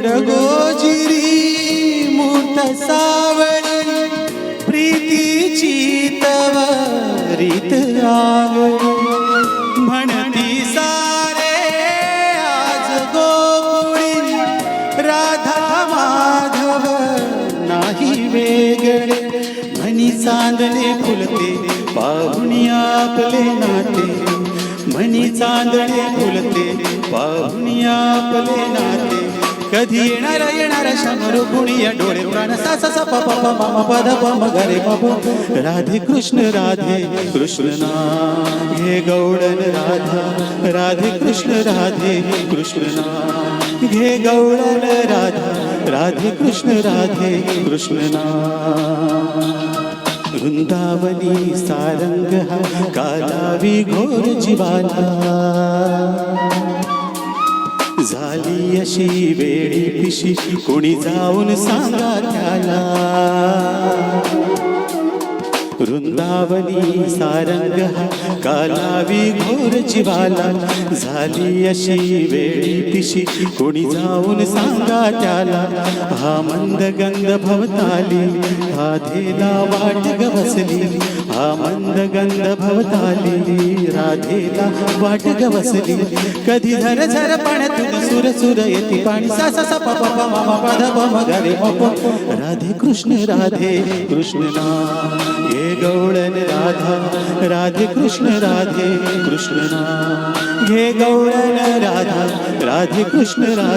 गोजिरी मूर्त सावळी प्रीतीची तवरीत आवळी म्हणती सारे आज गोकुळी राधा माधव नाही वेगळे म्हणी चांदणे फुलते पाहुणी आपले नाते म्हणी चांदणे फुलते पाहुणी आपले नाते कधी येणार शंभर गुणिया डोळे प्राण सा सा सा प प प म म प ध प म ग रे प प राधे कृष्ण ना घे गौडन राधा राधे कृष्ण ना घे गौडन राधा राधे कृष्ण ना वृंदावनी सारंग हा कालावी घोर जीवाला झाली अशी वेळी पिशी कोणी जाऊन सांगा त्याला वृंदावनी सारंग हा कालावी घोर जीवाला झाली अशी वेळी पिशी कोणी जाऊन सांगा त्याला हा मंद गंध भवताली राधेला वाट ग बसली हा मंद गंध भवताली राधेला वाट ग बसली कधी झर झर पाण्यातून सुर सुर येते पाणी सा सा सा प प प म म प ध प म ग रे प प राधे कृष्ण ना हे गौडन राधा राधे कृष्ण ना हे गौडन राधा राधे कृष्ण ना